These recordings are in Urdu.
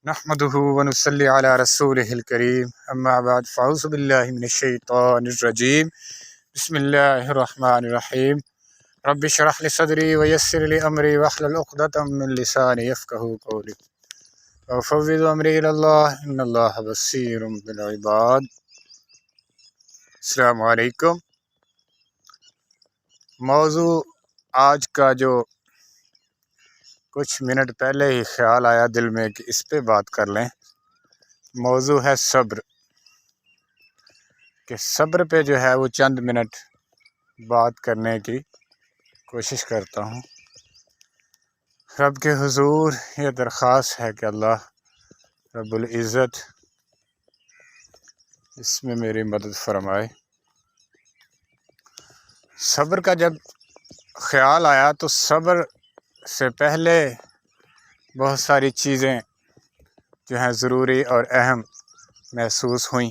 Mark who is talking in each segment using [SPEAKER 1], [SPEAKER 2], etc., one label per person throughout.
[SPEAKER 1] نحمده ونصلي على رسوله الكريم اما بعد فاعوذ بالله من الشيطان الرجيم بسم الله الرحمن الرحيم رب اشرح لي صدري ويسر لي امري واحلل عقدة من لساني يفقهوا قولي وافوض امري الى الله ان الله بصير بالعباد۔ السلام علیکم۔ موضوع آج کا جو کچھ منٹ پہلے ہی خیال آیا دل میں کہ اس پہ بات کر لیں، موضوع ہے صبر، کہ صبر پہ جو ہے وہ چند منٹ بات کرنے کی کوشش کرتا ہوں۔ رب کے حضور یہ درخواست ہے کہ اللہ رب العزت اس میں میری مدد فرمائے۔ صبر کا جب خیال آیا تو صبر سے پہلے بہت ساری چیزیں جو ہیں ضروری اور اہم محسوس ہوئیں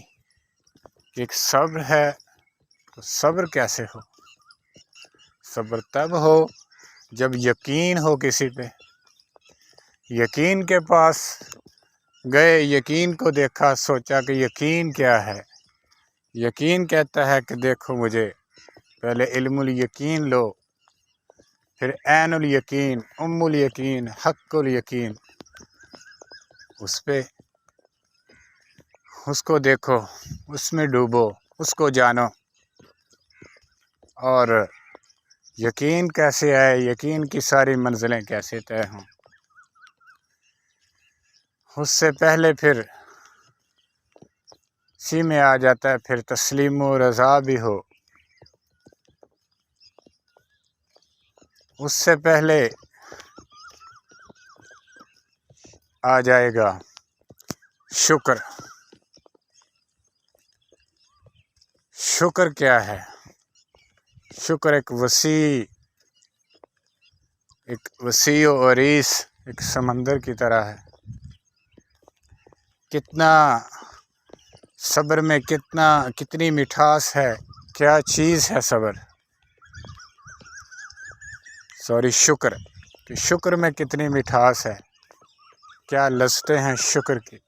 [SPEAKER 1] کہ ایک صبر ہے تو صبر کیسے ہو؟ صبر تب ہو جب یقین ہو کسی پہ، یقین کے پاس گئے، یقین کو دیکھا، سوچا کہ یقین کیا ہے۔ یقین کہتا ہے کہ دیکھو مجھے، پہلے علم الیقین لو، پھر عین الیقین، ام الیقین، حق الیقین، اس پہ اس کو دیکھو، اس میں ڈوبو، اس کو جانو۔ اور یقین کیسے آئے، یقین کی ساری منزلیں کیسے طے ہوں، اس سے پہلے پھر اسی میں آ جاتا ہے پھر تسلیم و رضا بھی ہو، اس سے پہلے آ جائے گا شکر۔ شکر کیا ہے؟ شکر ایک وسیع و عریض ایک سمندر کی طرح ہے۔ کتنا صبر میں کتنی مٹھاس ہے، کیا چیز ہے صبر، شکر، کہ شکر میں کتنی مٹھاس ہے، کیا لذتیں ہیں شکر کی،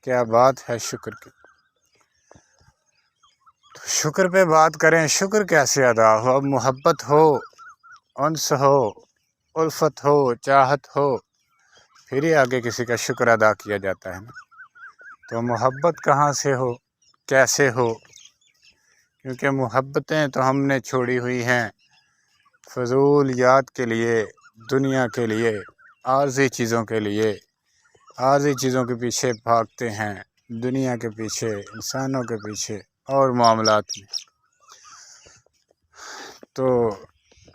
[SPEAKER 1] کیا بات ہے شکر کی۔ تو شکر پہ بات کریں، شکر کیسے ادا ہو؟ اب محبت ہو، انس ہو، الفت ہو، چاہت ہو، پھر ہی آگے کسی کا شکر ادا کیا جاتا ہے نا۔ تو محبت کہاں سے ہو، کیسے ہو؟ کیونکہ محبتیں تو ہم نے چھوڑی ہوئی ہیں فضول یاد کے لیے، دنیا کے لیے، عارضی چیزوں کے لیے، عارضی چیزوں کے پیچھے بھاگتے ہیں، دنیا کے پیچھے، انسانوں کے پیچھے اور معاملات میں۔ تو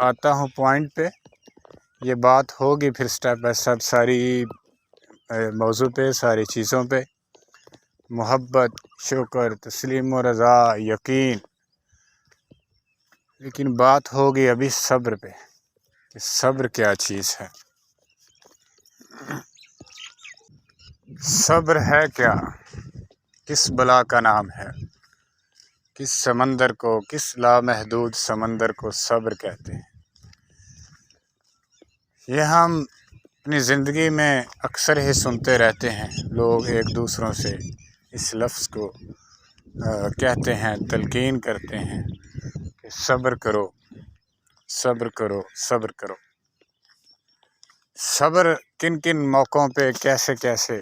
[SPEAKER 1] آتا ہوں پوائنٹ پہ، یہ بات ہوگی پھر سٹیپ بائی سٹیپ ساری موضوع پہ، ساری چیزوں پہ، محبت، شکر، تسلیم و رضا، یقین، لیکن بات ہوگی ابھی صبر پہ کہ صبر کیا چیز ہے۔ صبر ہے کیا؟ کس بلا کا نام ہے؟ کس سمندر کو، کس لامحدود سمندر کو صبر کہتے ہیں؟ یہ ہم اپنی زندگی میں اکثر ہی سنتے رہتے ہیں، لوگ ایک دوسروں سے اس لفظ کو کہتے ہیں، تلقین کرتے ہیں کہ صبر کرو، صبر کرو، صبر کرو۔ صبر کن کن موقعوں پہ، کیسے کیسے؟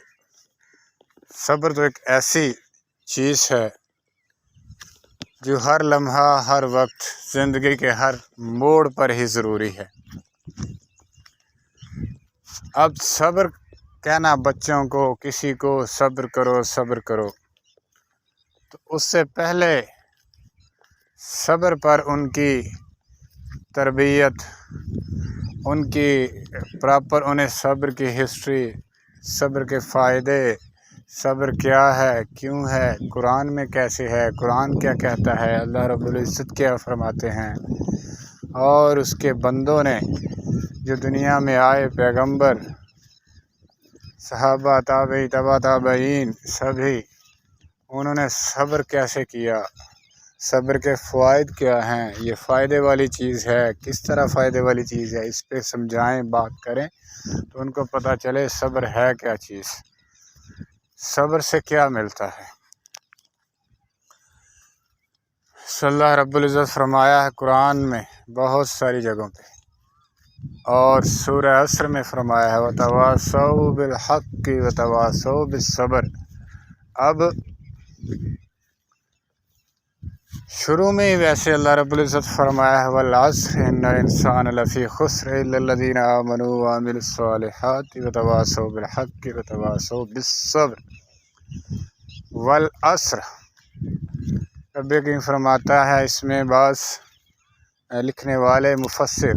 [SPEAKER 1] صبر تو ایک ایسی چیز ہے جو ہر لمحہ، ہر وقت، زندگی کے ہر موڑ پر ہی ضروری ہے۔ اب صبر کہنا بچوں کو، کسی کو صبر کرو، صبر کرو، تو اس سے پہلے صبر پر ان کی تربیت، ان کی پراپر انہیں صبر کی ہسٹری، صبر کے فائدے، صبر کیا ہے، کیوں ہے، قرآن میں کیسے ہے، قرآن کیا کہتا ہے، اللہ رب العزت کیا فرماتے ہیں، اور اس کے بندوں نے جو دنیا میں آئے، پیغمبر، صحابہ، تابعی، تبع تابعین، سبھی، انہوں نے صبر کیسے کیا، صبر کے فوائد کیا ہیں، یہ فائدے والی چیز ہے، کس طرح فائدے والی چیز ہے، اس پہ سمجھائیں، بات کریں تو ان کو پتہ چلے صبر ہے کیا چیز۔ صبر سے کیا ملتا ہے؟ صلی اللہ رب العزت فرمایا ہے قرآن میں بہت ساری جگہوں پہ، اور سورہ عصر میں فرمایا ہے وَتَوَاصَوْا بِالْحَقِّ وَتَوَاصَوْا بِالصَّبْرِ۔ اب شروع میں ہی ویسے اللہ رب العزت فرمایا ہے وَالْعَصْرِ إِنَّ الْإِنسَانَ لَفِي خُسْرٍ إِلَّا الَّذِينَ آمَنُوا وَعَمِلُوا الصَّالِحَاتِ وَتَوَاصَوْا بِالْحَقِّ وَتَوَاصَوْا بِالصَّبْرِ۔ والعصر، رب کریم فرماتا ہے اس میں بعض لکھنے والے مفسر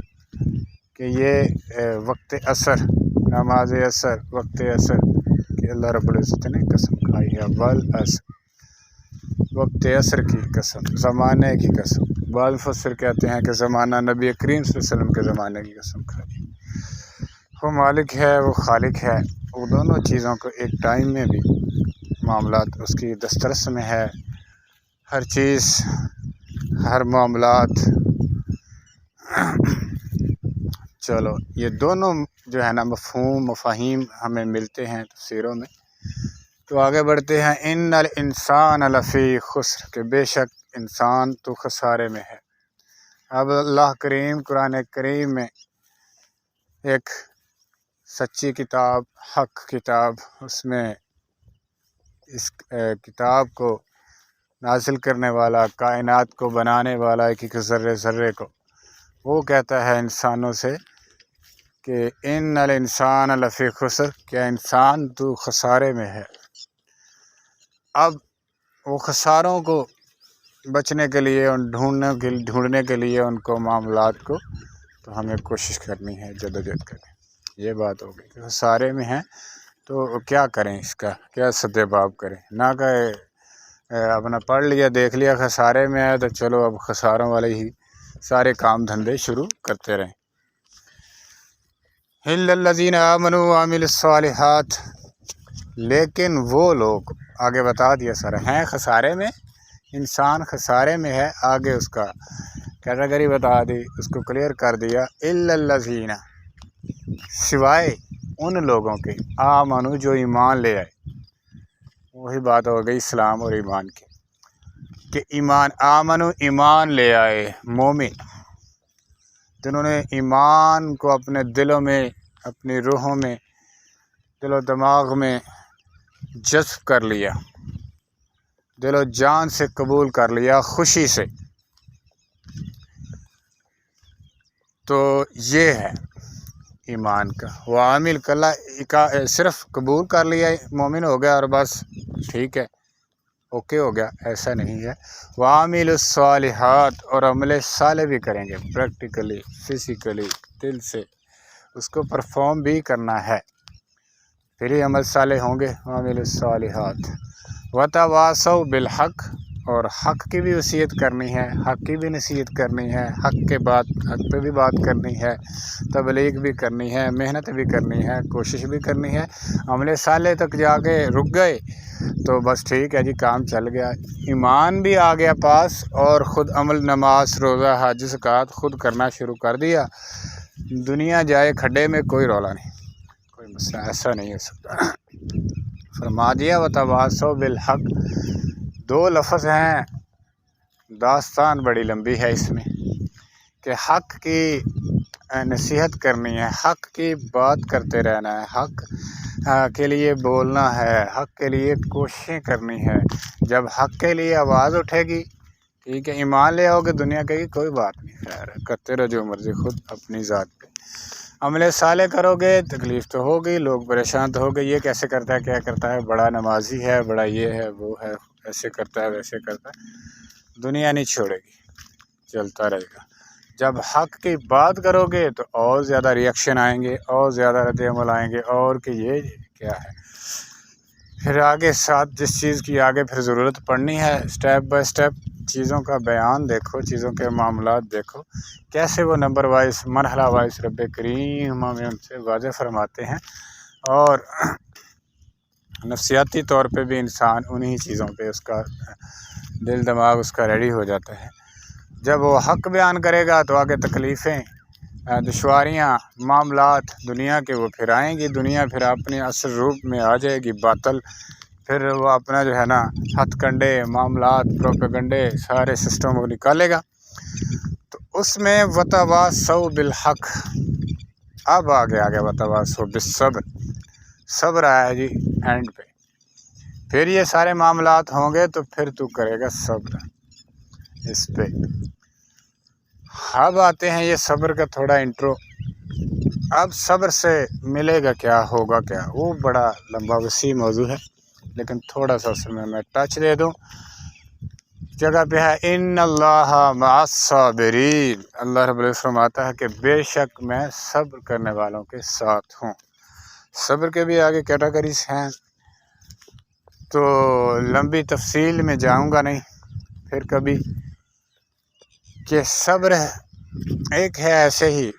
[SPEAKER 1] کہ یہ وقت عصر، نماز عصر، وقت عصر کہ اللہ رب العزت نے قسم کھائی ہے والعصر، وقت عصر کی قسم، زمانے کی قسم۔ بعض مفسر کہتے ہیں کہ زمانہ نبی کریم صلی اللہ علیہ وسلم کے زمانے کی قسم کھائی۔ وہ مالک ہے، وہ خالق ہے، وہ دونوں چیزوں کو ایک ٹائم میں بھی معاملات اس کی دسترس میں ہے، ہر چیز، ہر معاملات۔ چلو یہ دونوں جو ہے نا مفاہیم ہمیں ملتے ہیں تفسیروں میں، تو آگے بڑھتے ہیں۔ ان الانسان لفی خسر، کہ بے شک انسان تو خسارے میں ہے۔ اب اللہ کریم قرآن کریم میں ایک سچی کتاب، حق کتاب، اس میں اس کتاب کو نازل کرنے والا، کائنات کو بنانے والا، ایک ایک ذرے ذرے کو، وہ کہتا ہے انسانوں سے کہ ان الانسان لفی خسر، کیا انسان تو خسارے میں ہے۔ اب وہ خساروں کو بچنے کے لیے، ڈھونڈنے کے لیے ان کو معاملات کو، تو ہمیں کوشش کرنی ہے، جدوجہد کریں۔ یہ بات ہوگی کہ خسارے میں ہیں تو کیا کریں، اس کا کیا سدباب کریں، نہ کہ اپنا پڑھ لیا دیکھ لیا خسارے میں ہے تو چلو اب خساروں والے ہی سارے کام دھندے شروع کرتے رہیں۔ الا الذین آمنوا وعملوا الصالحات، لیکن وہ لوگ، آگے بتا دیا سر، ہیں خسارے میں، انسان خسارے میں ہے، آگے اس کا کیٹیگری بتا دی، اس کو کلیئر کر دیا۔ الا الذین، سوائے ان لوگوں کے، آمنو، جو ایمان لے آئے، وہی بات ہو گئی اسلام اور ایمان کی، کہ ایمان، آمنو، ایمان لے آئے، مومن، جنہوں نے ایمان کو اپنے دلوں میں، اپنی روحوں میں، دل و دماغ میں جذب کر لیا، دل و جان سے قبول کر لیا، خوشی سے، تو یہ ہے ایمان کا۔ وعامل کلا، صرف قبول کر لیا مومن ہو گیا اور بس ٹھیک ہے، اوکے ہو گیا، ایسا نہیں ہے۔ وعامل الصالحات، اور عمل صالح بھی کریں گے، پریکٹیکلی، فزیکلی، دل سے اس کو پرفارم بھی کرنا ہے، پھر ہی عمل صالح ہوں گے۔ وعامل الصالحات وتواصوا بالحق، اور حق کی بھی وصیت کرنی ہے، حق کی بھی نصیحت کرنی ہے، حق پہ بھی بات کرنی ہے، تبلیغ بھی کرنی ہے، محنت بھی کرنی ہے، کوشش بھی کرنی ہے۔ عمل صالح تک جا کے رک گئے تو بس ٹھیک ہے جی، کام چل گیا، ایمان بھی آ گیا پاس، اور خود عمل، نماز، روزہ، حج، زکوٰۃ خود کرنا شروع کر دیا، دنیا جائے کھڈے میں، کوئی رولا نہیں، کوئی مسئلہ ایسا نہیں ہو سکتا۔ فرما دیا وتواصوا بالحق، دو لفظ ہیں، داستان بڑی لمبی ہے اس میں، کہ حق کی نصیحت کرنی ہے، حق کی بات کرتے رہنا ہے، حق کے لیے بولنا ہے، حق کے لیے کوششیں کرنی ہے۔ جب حق کے لیے آواز اٹھے گی، ٹھیک ہے، ایمان لے آؤ گے، دنیا کہے گی کوئی بات نہیں، خیر ہے، کرتے رہو جو مرضی، خود اپنی ذات پہ۔ عمل صالح کرو گے، تکلیف تو ہوگی، لوگ پریشان تو ہوگے، یہ کیسے کرتا ہے، کیا کرتا ہے، بڑا نمازی ہے، بڑا یہ ہے، وہ ہے، ایسے کرتا ہے، ویسے کرتا ہے، دنیا نہیں چھوڑے گی، چلتا رہے گا۔ جب حق کی بات کرو گے تو اور زیادہ ریئیکشن آئیں گے، اور زیادہ رد عمل آئیں گے، اور کہ یہ کیا ہے، پھر آگے ساتھ جس چیز کی آگے پھر ضرورت پڑنی ہے، اسٹیپ بائی اسٹیپ چیزوں کا بیان دیکھو، چیزوں کے معاملات دیکھو، کیسے وہ نمبر وائز، مرحلہ وائز رب کریم ہمیں ان سے واضح فرماتے ہیں، اور نفسیاتی طور پہ بھی انسان انہی چیزوں پہ اس کا دل دماغ اس کا ریڈی ہو جاتا ہے۔ جب وہ حق بیان کرے گا تو آگے تکلیفیں، دشواریاں، معاملات دنیا کے وہ پھر آئیں گی، دنیا پھر اپنے اصل روپ میں آ جائے گی، باطل پھر وہ اپنا جو ہے نا ہتھ کنڈے معاملات پروپیگنڈے سارے سسٹم کو نکالے گا۔ تو اس میں وتواصوا بالحق، اب آگے وتواصوا بالصبر، صبر آیا جی اینڈ پہ، پھر یہ سارے معاملات ہوں گے تو پھر تو کرے گا صبر اس پہ۔ اب آتے ہیں یہ صبر کا تھوڑا انٹرو۔ اب صبر سے ملے گا کیا، ہوگا کیا، وہ بڑا لمبا وسیع موضوع ہے، لیکن تھوڑا سا اس میں ٹچ دے دوں۔ جگہ پہ ہے ان اللہ مع الصابرین، اللہ رب العزت فرماتا ہے کہ بے شک میں صبر کرنے والوں کے ساتھ ہوں۔ صبر کے بھی آگے کیٹیگریز ہیں، تو لمبی تفصیل میں جاؤں گا نہیں پھر کبھی، کہ صبر ایک ہے ایسے ہی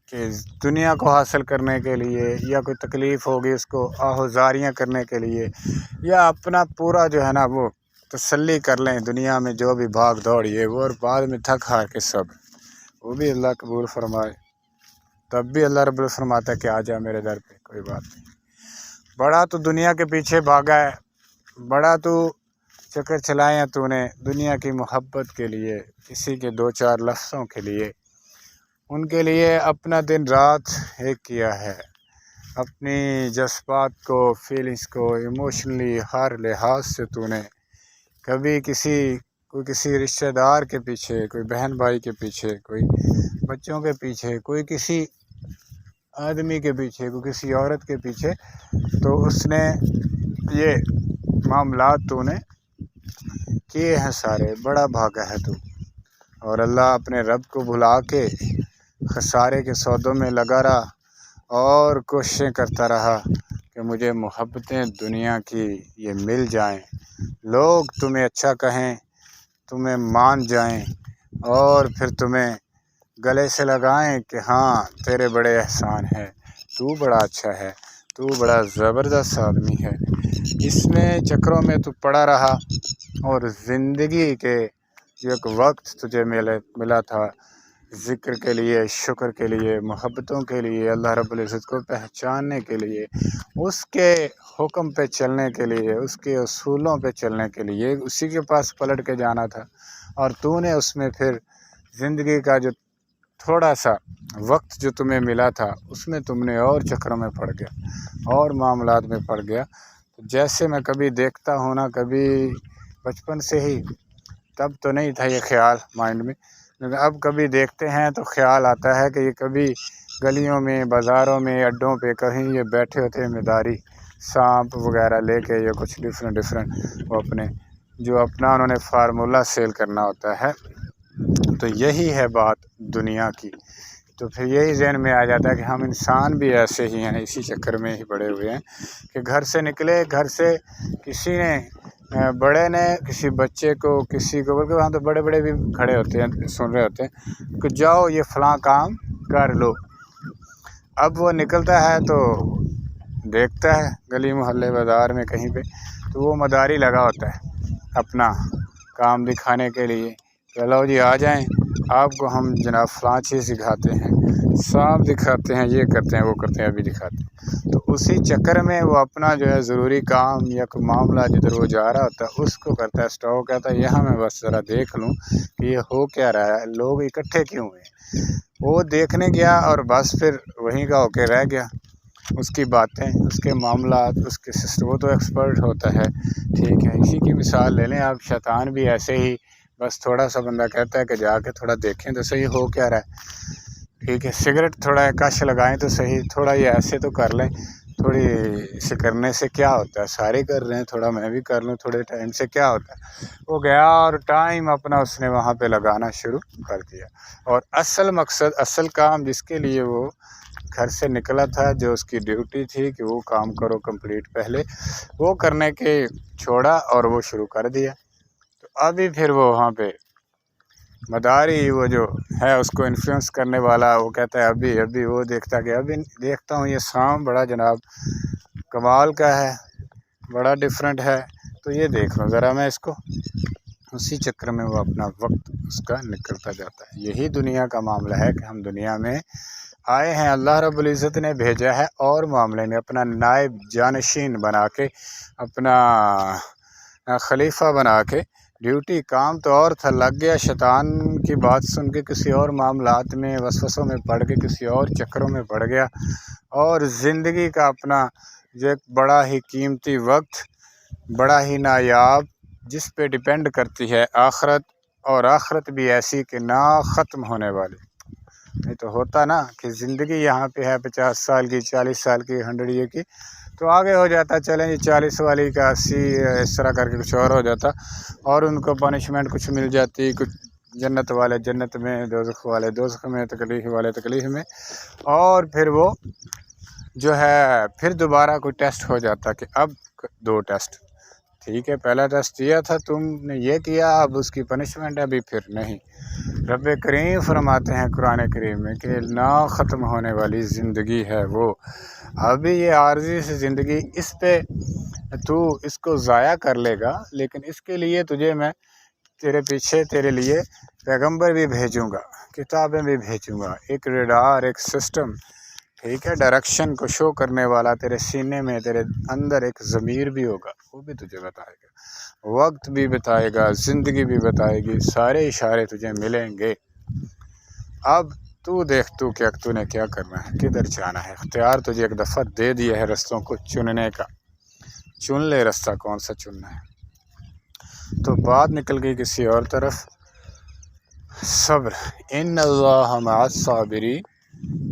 [SPEAKER 1] کہ دنیا کو حاصل کرنے کے لیے، یا کوئی تکلیف ہوگی اس کو آہوزاریاں کرنے کے لیے، یا اپنا پورا جو ہے نا وہ تسلی کر لیں دنیا میں جو بھی بھاگ دوڑ یہ وہ، اور بعد میں تھک ہار کے صبر، وہ بھی اللہ قبول فرمائے۔ تب بھی اللہ رب العزت فرماتا ہے کہ آ جا میرے در پہ، کوئی بات نہیں، بڑا تو دنیا کے پیچھے بھاگا ہے، بڑا تو چکر چلائے تو نے دنیا کی محبت کے لیے، کسی کے دو چار لفظوں کے لیے، ان کے لیے اپنا دن رات ایک کیا ہے، اپنی جذبات کو، فیلنگس کو، ایموشنلی ہر لحاظ سے تو نے کبھی کوئی کسی رشتہ دار کے پیچھے، کوئی بہن بھائی کے پیچھے، کوئی بچوں کے پیچھے، کوئی کسی آدمی کے پیچھے، کوئی کسی عورت کے پیچھے، تو اس نے یہ معاملات تو نے کیے ہیں سارے، بڑا بھاگا ہے تو، اور اللہ اپنے رب کو بھلا کے خسارے کے سودوں میں لگا رہا اور کوششیں کرتا رہا کہ مجھے محبتیں دنیا کی یہ مل جائیں، لوگ تمہیں اچھا کہیں، تمہیں مان جائیں، اور پھر تمہیں گلے سے لگائیں کہ ہاں تیرے بڑے احسان ہے، تو بڑا اچھا ہے، تو بڑا زبردست آدمی ہے۔ اس میں چکروں میں تو پڑا رہا، اور زندگی کے جو ایک وقت تجھے ملا تھا ذکر کے لیے، شکر کے لیے، محبتوں کے لیے، اللہ رب العزت کو پہچاننے کے لیے، اس کے حکم پہ چلنے کے لیے، اس کے اصولوں پہ چلنے کے لیے، اسی کے پاس پلٹ کے جانا تھا، اور تو نے اس میں پھر زندگی کا جو تھوڑا سا وقت جو تمہیں ملا تھا اس میں تم نے اور چکروں میں پڑ گیا اور معاملات میں پڑ گیا۔ جیسے میں کبھی دیکھتا ہوں نا، کبھی بچپن سے ہی، تب تو نہیں تھا یہ خیال مائنڈ میں، لیکن اب کبھی دیکھتے ہیں تو خیال آتا ہے کہ یہ کبھی گلیوں میں، بازاروں میں، اڈوں پہ کہیں یہ بیٹھے ہوتے ہیں مداری سانپ وغیرہ لے کے، یہ کچھ ڈفرینٹ وہ اپنے جو اپنا انہوں نے فارمولہ سیل کرنا ہوتا ہے، تو یہی ہے بات دنیا کی۔ تو پھر یہی ذہن میں آ جاتا ہے کہ ہم انسان بھی ایسے ہی ہیں، اسی چکر میں ہی بڑے ہوئے ہیں کہ گھر سے نکلے، گھر سے کسی نے بڑے نے کسی بچے کو، کسی کو، بلکہ وہاں تو بڑے بڑے بھی کھڑے ہوتے ہیں سن رہے ہوتے ہیں کہ جاؤ یہ فلاں کام کر لو۔ اب وہ نکلتا ہے تو دیکھتا ہے گلی محلے بازار میں کہیں پہ، تو وہ مداری لگا ہوتا ہے اپنا کام دکھانے کے لیے کہ لو جی آ جائیں، آپ کو ہم جناب فلاں چیز سکھاتے ہیں، سانپ دکھاتے ہیں، یہ کرتے ہیں، وہ کرتے ہیں، ابھی دکھاتے ہیں۔ تو اسی چکر میں وہ اپنا جو ہے ضروری کام یا کوئی معاملہ جدھر وہ جا رہا ہوتا ہے اس کو کرتا ہے اسٹاپ، کہتا ہے یہاں میں بس ذرا دیکھ لوں کہ یہ ہو کیا رہا ہے، لوگ اکٹھے کیوں ہوئے۔ وہ دیکھنے گیا اور بس پھر وہیں کا ہو کے رہ گیا، اس کی باتیں، اس کے معاملات، اس کے سسٹم، وہ تو ایکسپرٹ ہوتا ہے، ٹھیک ہے۔ اسی کی مثال لے لیں آپ، شیطان بھی ایسے ہی، بس تھوڑا سا بندہ کہتا ہے کہ جا کے تھوڑا دیکھیں تو صحیح ہو کیا رہا ہے، ٹھیک ہے، سگریٹ تھوڑا کش لگائیں تو صحیح، تھوڑا یہ ایسے تو کر لیں، تھوڑی اسے کرنے سے کیا ہوتا ہے، سارے کر رہے ہیں، تھوڑا میں بھی کر لوں تھوڑے ٹائم سے کیا ہوتا ہے۔ وہ گیا اور ٹائم اپنا اس نے وہاں پہ لگانا شروع کر دیا، اور اصل مقصد، اصل کام جس کے لیے وہ گھر سے نکلا تھا، جو اس کی ڈیوٹی تھی کہ وہ کام کرو کمپلیٹ پہلے، وہ کرنے کے چھوڑا اور وہ شروع کر دیا۔ تو ابھی پھر وہ وہاں پہ مداری وہ جو ہے اس کو انفلوئنس کرنے والا، وہ کہتا ہے ابھی وہ دیکھتا کہ ابھی دیکھتا ہوں یہ سانپ بڑا جناب کمال کا ہے، بڑا ڈفرینٹ ہے، تو یہ دیکھ لو ذرا میں اس کو، اسی چکر میں وہ اپنا وقت اس کا نکلتا جاتا ہے۔ یہی دنیا کا معاملہ ہے کہ ہم دنیا میں آئے ہیں، اللہ رب العزت نے بھیجا ہے اور معاملے میں اپنا نائب جانشین بنا کے، اپنا خلیفہ بنا کے، ڈیوٹی کام تو اور تھا، لگ گیا شیطان کی بات سن کے کسی اور معاملات میں وسوسوں میں پڑ کے کسی اور چکروں میں پڑ گیا، اور زندگی کا اپنا جو ایک بڑا ہی قیمتی وقت، بڑا ہی نایاب، جس پہ ڈیپینڈ کرتی ہے آخرت، اور آخرت بھی ایسی کہ نہ ختم ہونے والی۔ نہیں تو ہوتا نا کہ زندگی یہاں پہ ہے 50 سال کی، 40 سال کی، 100 ایئر کی، تو آگے ہو جاتا، چلیں جی 40 والی کا 80، اس طرح کر کے کچھ اور ہو جاتا، اور ان کو پنشمنٹ کچھ مل جاتی، کچھ جنت والے جنت میں، دوزخ والے دوزخ میں، تکلیف والے تکلیف میں، اور پھر وہ جو ہے پھر دوبارہ کوئی ٹیسٹ ہو جاتا کہ اب 2 ٹیسٹ، ٹھیک ہے پہلا ٹیسٹ دیا تھا تم نے، یہ کیا، اب اس کی پنشمنٹ ہے، ابھی پھر نہیں۔ رب کریم فرماتے ہیں قرآن کریم میں کہ نہ ختم ہونے والی زندگی ہے وہ، ابھی یہ عارضی سی زندگی، اس پہ تو اس کو ضائع کر لے گا، لیکن اس کے لیے تجھے میں تیرے پیچھے تیرے لیے پیغمبر بھی بھیجوں گا، کتابیں بھی بھیجوں گا، ایک ریڈار، ایک سسٹم، ٹھیک ہے، ڈائریکشن کو شو کرنے والا تیرے سینے میں، تیرے اندر ایک ضمیر بھی ہوگا، وہ بھی تجھے بتائے گا، وقت بھی بتائے گا، زندگی بھی بتائے گی، سارے اشارے تجھے ملیں گے۔ اب تو دیکھ تو نے کیا کرنا ہے، کدھر جانا ہے، اختیار تجھے ایک دفعہ دے دیا ہے رستوں کو چننے کا، چن لے رستہ کون سا چننا ہے۔ تو بات نکل گئی کسی اور طرف، صبر، ان اللہ مع الصابرین،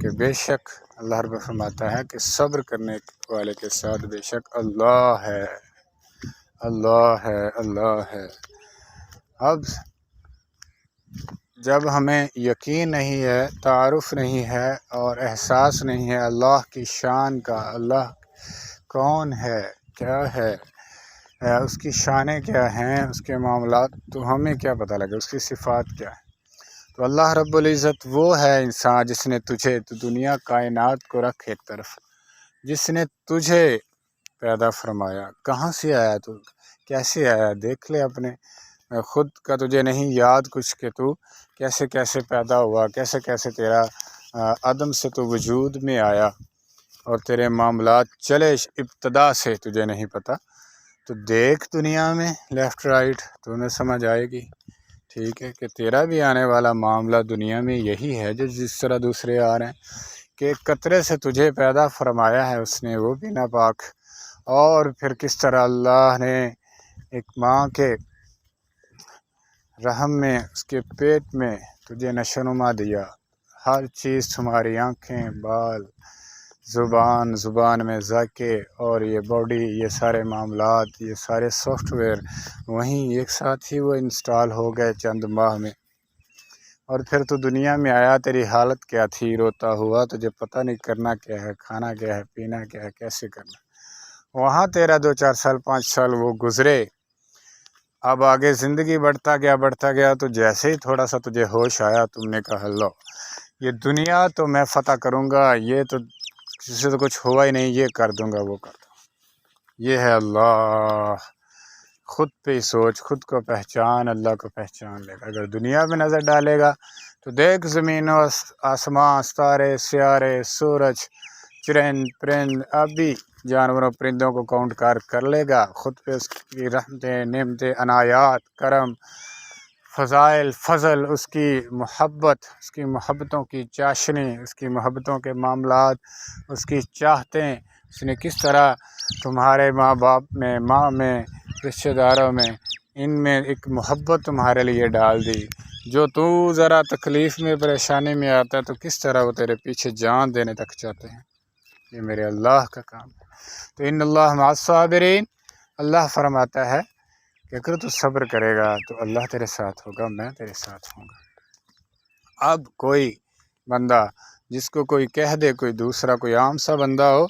[SPEAKER 1] کہ بے شک اللہ رب فرماتا ہے کہ صبر کرنے والے کے ساتھ بے شک اللہ ہے، اللہ ہے، اللہ ہے۔ اب جب ہمیں یقین نہیں ہے، تعارف نہیں ہے، اور احساس نہیں ہے اللہ کی شان کا، اللہ کون ہے، کیا ہے، اس کی شانیں کیا ہیں، اس کے معاملات، تو ہمیں کیا پتہ لگے اس کی صفات کیا ہے۔ تو اللہ رب العزت وہ ہے انسان جس نے تجھے، تو دنیا کائنات کو رکھ ایک طرف، جس نے تجھے پیدا فرمایا، کہاں سے آیا تو، کیسے آیا، دیکھ لے اپنے خود کا، تجھے نہیں یاد کچھ کہ تو کیسے کیسے پیدا ہوا، کیسے کیسے تیرا عدم سے تو وجود میں آیا، اور تیرے معاملات چلے ابتدا سے تجھے نہیں پتہ، تو دیکھ دنیا میں لیفٹ رائٹ، تمہیں سمجھ آئے گی، ٹھیک ہے، کہ تیرا بھی آنے والا معاملہ دنیا میں یہی ہے جو جس طرح دوسرے آ رہے ہیں، کہ ایک قطرے سے تجھے پیدا فرمایا ہے اس نے، وہ بھی ناپاک، اور پھر کس طرح اللہ نے ایک ماں کے رحم میں، اس کے پیٹ میں تجھے نشو نما دیا، ہر چیز تمہاری آنکھیں، بال، زبان میں ذائقے، اور یہ باڈی، یہ سارے معاملات، یہ سارے سافٹ ویئر وہیں ایک ساتھ ہی وہ انسٹال ہو گئے چند ماہ میں، اور پھر تو دنیا میں آیا، تیری حالت کیا تھی، روتا ہوا، تجھے پتہ نہیں کرنا کیا ہے، کھانا کیا ہے، پینا کیا ہے، کیسے کرنا، وہاں تیرا 2-4 سال 5 سال وہ گزرے، اب آگے زندگی بڑھتا گیا، تو جیسے ہی تھوڑا سا تجھے ہوش آیا، تم نے کہا لو یہ دنیا تو میں فتح کروں گا، یہ تو کسی سے تو کچھ ہوا ہی نہیں، یہ کر دوں گا، وہ کر دوں گا، یہ ہے اللہ۔ خود پہ ہی سوچ، خود کو پہچان، اللہ کو پہچان لے گا۔ اگر دنیا میں نظر ڈالے گا تو دیکھ زمین و آسمان، ستارے، سیارے، سورج، چرند پرند، ابھی جانوروں پرندوں کو کاؤنٹ کر لے گا، خود پہ اس کی رحمتیں، نعمتیں، عنایات، کرم، فضائل، فضل، اس کی محبت، اس کی محبتوں کی چاشنی، اس کی محبتوں کے معاملات، اس کی چاہتیں، اس نے کس طرح تمہارے ماں باپ میں، ماں میں، رشتہ داروں میں، ان میں ایک محبت تمہارے لیے ڈال دی، جو تو ذرا تکلیف میں، پریشانی میں آتا ہے تو کس طرح وہ تیرے پیچھے جان دینے تک چاہتے ہیں۔ یہ میرے اللہ کا کام ہے۔ تو ان اللہ مع الصابرین، اللہ فرماتا ہے کہ اگر تو صبر کرے گا تو اللہ تیرے ساتھ ہوگا، میں تیرے ساتھ ہوں گا۔ اب کوئی بندہ جس کو کوئی کہہ دے، کوئی دوسرا کوئی عام سا بندہ ہو،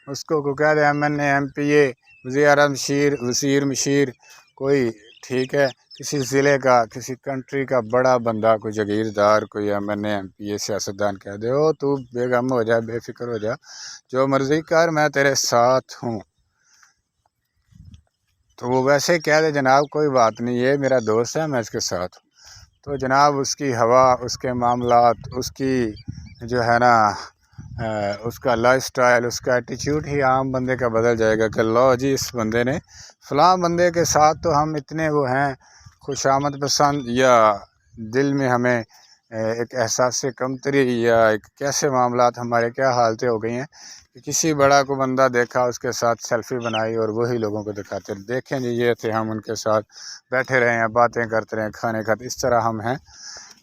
[SPEAKER 1] اس کو کہہ دے MNA MPA وزیر مشیر، کوئی ٹھیک ہے، کسی ضلع کا، کسی کنٹری کا بڑا بندہ، کوئی جاگیردار، کوئی MNA MPA سیاستدان کہہ دے، او تو بے غم ہو جا، بے فکر ہو جا، جو مرضی کر، میں تیرے ساتھ ہوں، تو وہ ویسے کہہ دے جناب کوئی بات نہیں، یہ میرا دوست ہے، میں اس کے ساتھ ہوں، تو جناب اس کی ہوا، اس کے معاملات، اس کی جو ہے نا اس کا لائف سٹائل، اس کا ایٹیچیوڈ ہی عام بندے کا بدل جائے گا کہ لو جی اس بندے نے فلاں بندے کے ساتھ تو ہم اتنے وہ ہیں خوش آمد پسند، یا دل میں ہمیں ایک احساس کمتری، یا ایک کیسے معاملات ہمارے کیا حالتیں ہو گئی ہیں کہ کسی بڑا کو بندہ دیکھا اس کے ساتھ سیلفی بنائی اور وہی لوگوں کو دکھاتے، دیکھیں جی یہ تھے ہم ان کے ساتھ بیٹھے رہے ہیں، باتیں کرتے رہے، کھانے کھاتے، اس طرح ہم ہیں،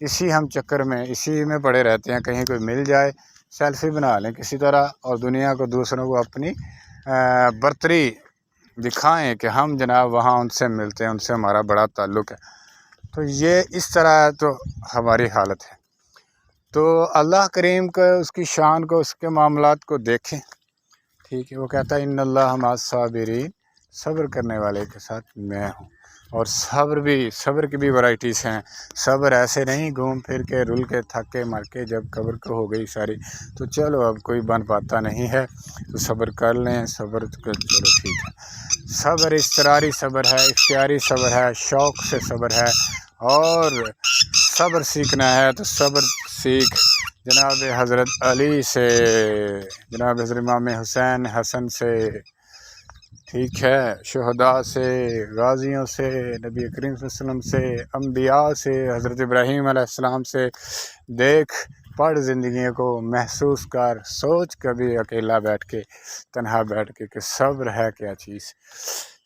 [SPEAKER 1] اسی ہم چکر میں اسی میں پڑے رہتے ہیں، کہیں کوئی مل جائے سیلفی بنا لیں کسی طرح اور دنیا کو دوسروں کو اپنی برتری دکھائیں کہ ہم جناب وہاں ان سے ملتے ہیں، ان سے ہمارا بڑا تعلق ہے۔ تو یہ اس طرح تو ہماری حالت ہے۔ تو اللہ کریم کو، اس کی شان کو، اس کے معاملات کو دیکھیں، ٹھیک ہے۔ وہ کہتا ہے ان اللہ مع الصابرین، صبر کرنے والے کے ساتھ میں ہوں۔ اور صبر کی بھی ورائٹیز ہیں۔ صبر ایسے نہیں گھوم پھر کے رل کے تھک کے مر کے جب قبر کو ہو گئی ساری تو چلو اب کوئی بن پاتا نہیں ہے تو صبر کر لیں، صبر چلو ٹھیک ہے۔ صبر اضطراری صبر ہے، اختیاری صبر ہے، شوق سے صبر ہے، اور صبر سیکھنا ہے تو صبر سیکھ جناب حضرت علی سے، جناب حضرت امام حسین حسن سے، ٹھیک ہے، شہداء سے، غازیوں سے، نبی کریم صلی اللہ علیہ وسلم سے، انبیاء سے، حضرت ابراہیم علیہ السلام سے دیکھ پڑھ زندگی کو، محسوس کر، سوچ کبھی اکیلا بیٹھ کے، تنہا بیٹھ کے کہ صبر ہے کیا چیز،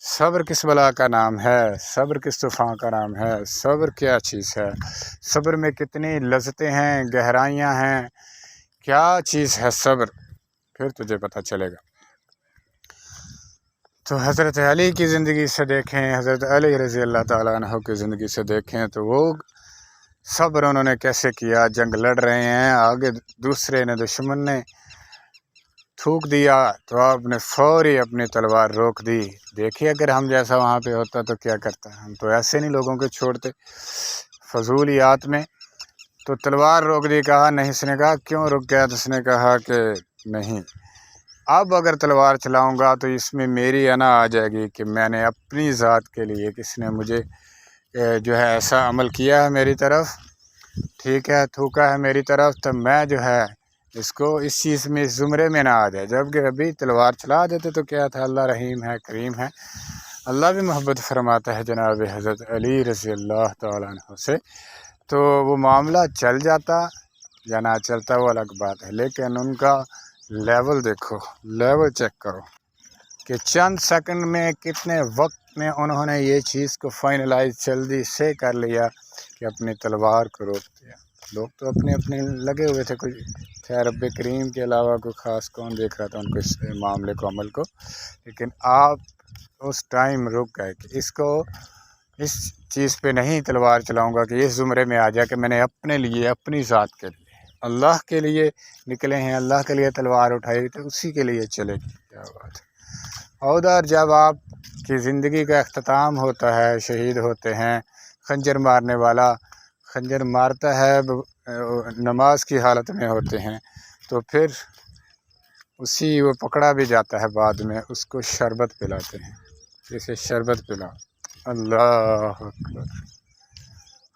[SPEAKER 1] صبر کس بلا کا نام ہے، صبر کس طوفان کا نام ہے، صبر کیا چیز ہے، صبر میں کتنی لذتیں ہیں، گہرائیاں ہیں، کیا چیز ہے صبر، پھر تجھے پتہ چلے گا۔ تو حضرت علی کی زندگی سے دیکھیں، حضرت علی رضی اللہ تعالیٰ عنہ کی زندگی سے دیکھیں تو وہ صبر انہوں نے کیسے کیا، جنگ لڑ رہے ہیں، آگے دوسرے نے، دشمن نے تھوک دیا تو آپ نے فوری اپنی تلوار روک دی۔ دیکھیے اگر ہم جیسا وہاں پہ ہوتا تو کیا کرتا، ہم تو ایسے نہیں لوگوں کو چھوڑتے فضولیات میں۔ تو تلوار روک دی، کہا نہیں، اس نے کہا کیوں رک گیا، تو اس نے کہا کہ نہیں، اب اگر تلوار چلاؤں گا تو اس میں میری انا آ جائے گی کہ میں نے اپنی ذات کے لیے کس نے مجھے جو ہے ایسا عمل کیا ہے میری طرف، ٹھیک ہے، تھوکا ہے میری طرف، تو میں جو ہے اس کو اس چیز میں، اس زمرے میں نہ آ جائے۔ جب کہ ابھی تلوار چلا دیتے تو کیا تھا، اللہ رحیم ہے، کریم ہے، اللہ بھی محبت فرماتا ہے جناب حضرت علی رضی اللہ تعالیٰ عنہ سے، تو وہ معاملہ چل جاتا یا نہ چلتا وہ الگ بات ہے، لیکن ان کا لیول دیکھو، لیول چیک کرو کہ چند سیکنڈ میں، کتنے وقت میں انہوں نے یہ چیز کو فائنلائز جلدی سے کر لیا کہ اپنی تلوار کو روک دیا۔ لوگ تو اپنے اپنے لگے ہوئے تھے، کوئی خیر رب کریم کے علاوہ کوئی خاص کون دیکھ رہا تھا ان کو اس معاملے کو، عمل کو، لیکن آپ اس ٹائم رک گئے کہ اس کو، اس چیز پہ نہیں تلوار چلاؤں گا کہ اس زمرے میں آ جائے کہ میں نے اپنے لیے، اپنی ذات کے لیے، اللہ کے لیے نکلے ہیں، اللہ کے لیے تلوار اٹھائی تو اسی کے لیے چلے گی، کیا بات ہے۔ اور ادھر جب آپ کی زندگی کا اختتام ہوتا ہے، شہید ہوتے ہیں، خنجر مارنے والا خنجر مارتا ہے، نماز کی حالت میں ہوتے ہیں، تو پھر اسی وہ پکڑا بھی جاتا ہے بعد میں، اس کو شربت پلاتے ہیں، جیسے شربت پلا، اللہ اکبر،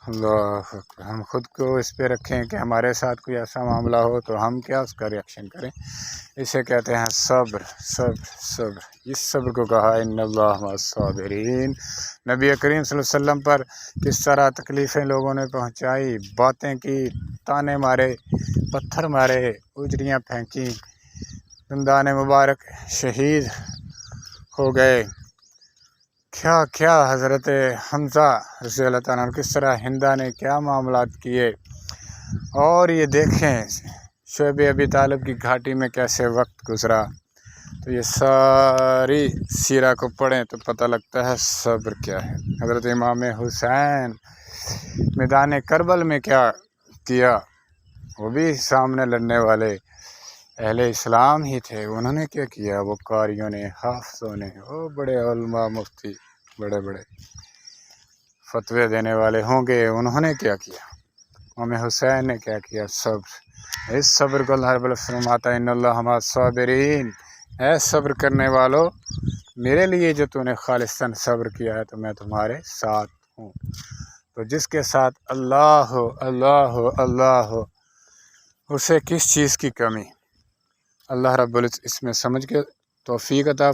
[SPEAKER 1] اللہ اکبر۔ ہم خود کو اس پہ رکھیں کہ ہمارے ساتھ کوئی ایسا معاملہ ہو تو ہم کیا اس کا ریئیکشن کریں، اسے کہتے ہیں صبر، صبر، صبر۔ اس صبر کو کہا ان اللہ مع الصابرین۔ نبی کریم صلی اللہ علیہ وسلم پر کس طرح تکلیفیں لوگوں نے پہنچائی، باتیں کی، تانے مارے، پتھر مارے، اجڑیاں پھینکی، دندان مبارک شہید ہو گئے، کیا کیا، حضرت حمزہ رضی اللہ تعالیٰ عنہ کس طرح ہندا نے کیا معاملات کیے، اور یہ دیکھیں شعیب ابی طالب کی گھاٹی میں کیسے وقت گزرا۔ تو یہ ساری سیرہ کو پڑھیں تو پتہ لگتا ہے صبر کیا ہے۔ حضرت امام حسین میدان کربل میں کیا کیا، وہ بھی سامنے لڑنے والے اہل اسلام ہی تھے، انہوں نے کیا کیا، وہ قاریوں نے، حافظوں نے، وہ بڑے علماء مفتی، بڑے بڑے فتوے دینے والے ہوں گے، انہوں نے کیا کیا، امام حسین نے کیا کیا، صبر۔ اس صبر کو اللہ رب العزت فرماتا ہے ان اللہ مع الصابرین، اے صبر کرنے والو، میرے لیے جو تو نے خالصاً صبر کیا ہے تو میں تمہارے ساتھ ہوں۔ تو جس کے ساتھ اللہ ہو، اللہ ہو، اللہ ہو، اسے کس چیز کی کمی؟ اللہ رب العزت اس میں سمجھ کے توفیق عطا